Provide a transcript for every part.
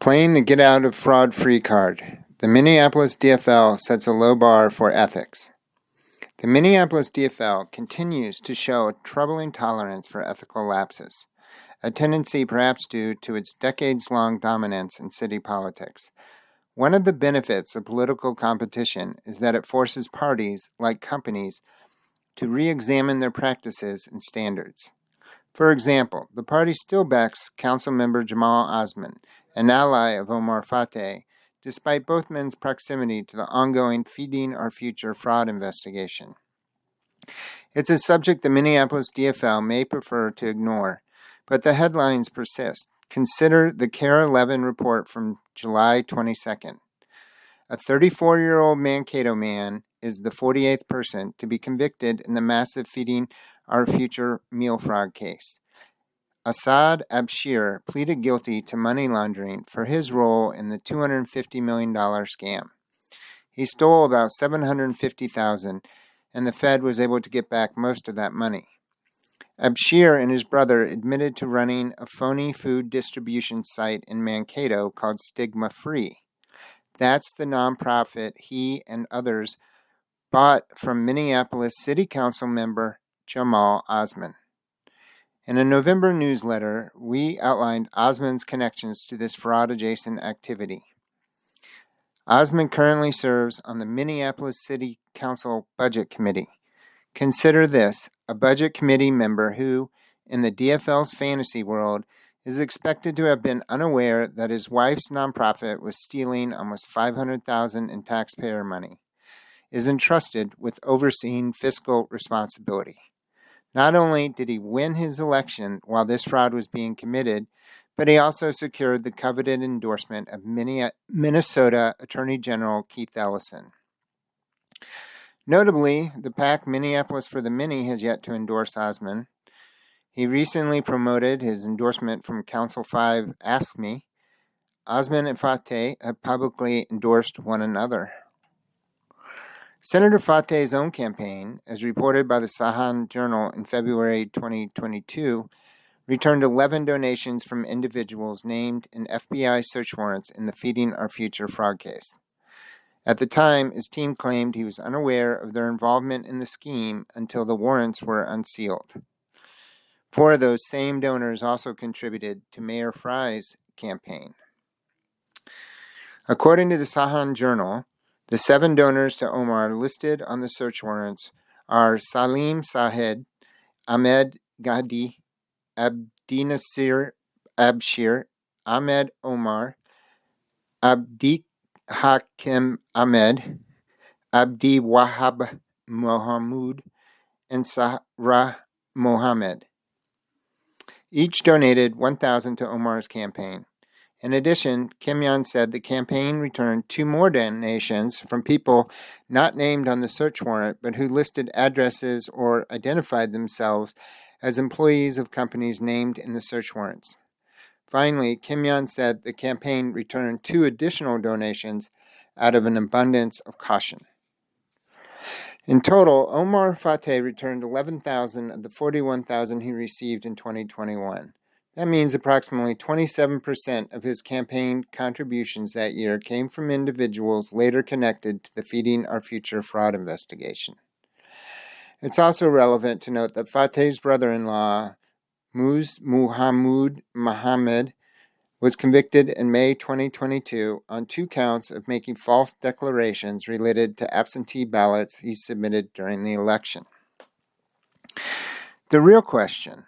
Playing the get out of fraud free card. The Minneapolis DFL sets a low bar for ethics. The Minneapolis DFL continues to show a troubling tolerance for ethical lapses, a tendency perhaps due to its decades-long dominance in city politics. One of the benefits of political competition is that it forces parties, like companies, to re-examine their practices and standards. For example, the party still backs Council Member Jamal Osman, an ally of Omar Fateh, despite both men's proximity to the ongoing Feeding Our Future fraud investigation. It's a subject the Minneapolis DFL may prefer to ignore, but the headlines persist. Consider the KARE 11 report from July 22nd. A 34-year-old Mankato man is the 48th person to be convicted in the massive Feeding Our Future meal fraud case. Asad Abshir pleaded guilty to money laundering for his role in the $250 million scam. He stole about $750,000, and the Fed was able to get back most of that money. Abshir and his brother admitted to running a phony food distribution site in Mankato called Stigma-Free. That's the nonprofit he and others bought from Minneapolis City Council Member Jamal Osman. In a November newsletter, we outlined Osman's connections to this fraud-adjacent activity. Osman currently serves on the Minneapolis City Council Budget Committee. Consider this, a budget committee member who, in the DFL's fantasy world, is expected to have been unaware that his wife's nonprofit was stealing almost $500,000 in taxpayer money, is entrusted with overseeing fiscal responsibility. Not only did he win his election while this fraud was being committed, but he also secured the coveted endorsement of Minnesota Attorney General Keith Ellison. Notably, the PAC Minneapolis for the Mini has yet to endorse Osman. He recently promoted his endorsement from Council 5 Ask Me. Osman and Fateh have publicly endorsed one another. Senator Fateh's own campaign, as reported by the Sahan Journal in February 2022, returned 11 donations from individuals named in FBI search warrants in the Feeding Our Future fraud case. At the time, his team claimed he was unaware of their involvement in the scheme until the warrants were unsealed. 4 of those same donors also contributed to Mayor Fry's campaign. According to the Sahan Journal, the 7 donors to Omar listed on the search warrants are Salim Sahed, Ahmed Ghadi, Abdinasir Abshir, Ahmed Omar, Abdi Hakim Ahmed, Abdi Wahab Mohamud, and Sarah Mohammed. Each donated $1,000 to Omar's campaign. In addition, Kimyon said the campaign returned 2 more donations from people not named on the search warrant, but who listed addresses or identified themselves as employees of companies named in the search warrants. Finally, Kimyon said the campaign returned 2 additional donations out of an abundance of caution. In total, Omar Fateh returned $11,000 of the $41,000 he received in 2021. That means approximately 27% of his campaign contributions that year came from individuals later connected to the Feeding Our Future fraud investigation. It's also relevant to note that Fateh's brother-in-law, Muhammad Mohammed, was convicted in May 2022 on 2 counts of making false declarations related to absentee ballots he submitted during the election. The real question.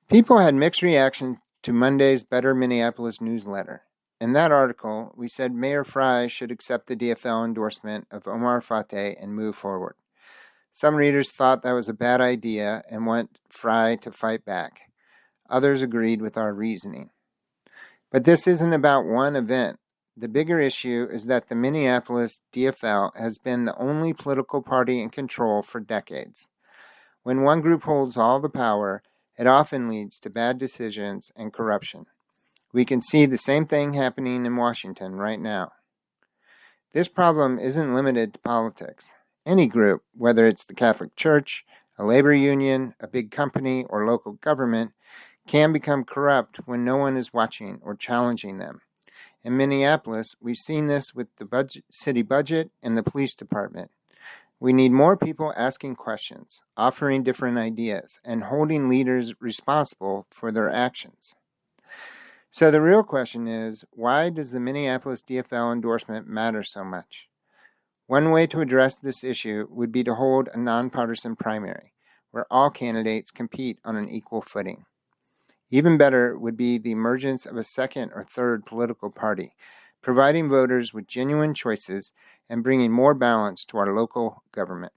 People had mixed reactions to Monday's Better Minneapolis newsletter. In that article, we said Mayor Fry should accept the DFL endorsement of Omar Fateh and move forward. Some readers thought that was a bad idea and want Fry to fight back. Others agreed with our reasoning. But this isn't about one event. The bigger issue is that the Minneapolis DFL has been the only political party in control for decades. When one group holds all the power, it often leads to bad decisions and corruption. We can see the same thing happening in Washington right now. This problem isn't limited to politics. Any group, whether it's the Catholic Church, a labor union, a big company, or local government, can become corrupt when no one is watching or challenging them. In Minneapolis, we've seen this with the city budget and the police department. We need more people asking questions, offering different ideas, and holding leaders responsible for their actions. So the real question is, why does the Minneapolis DFL endorsement matter so much? One way to address this issue would be to hold a nonpartisan primary, where all candidates compete on an equal footing. Even better would be the emergence of a second or third political party, providing voters with genuine choices and bringing more balance to our local government.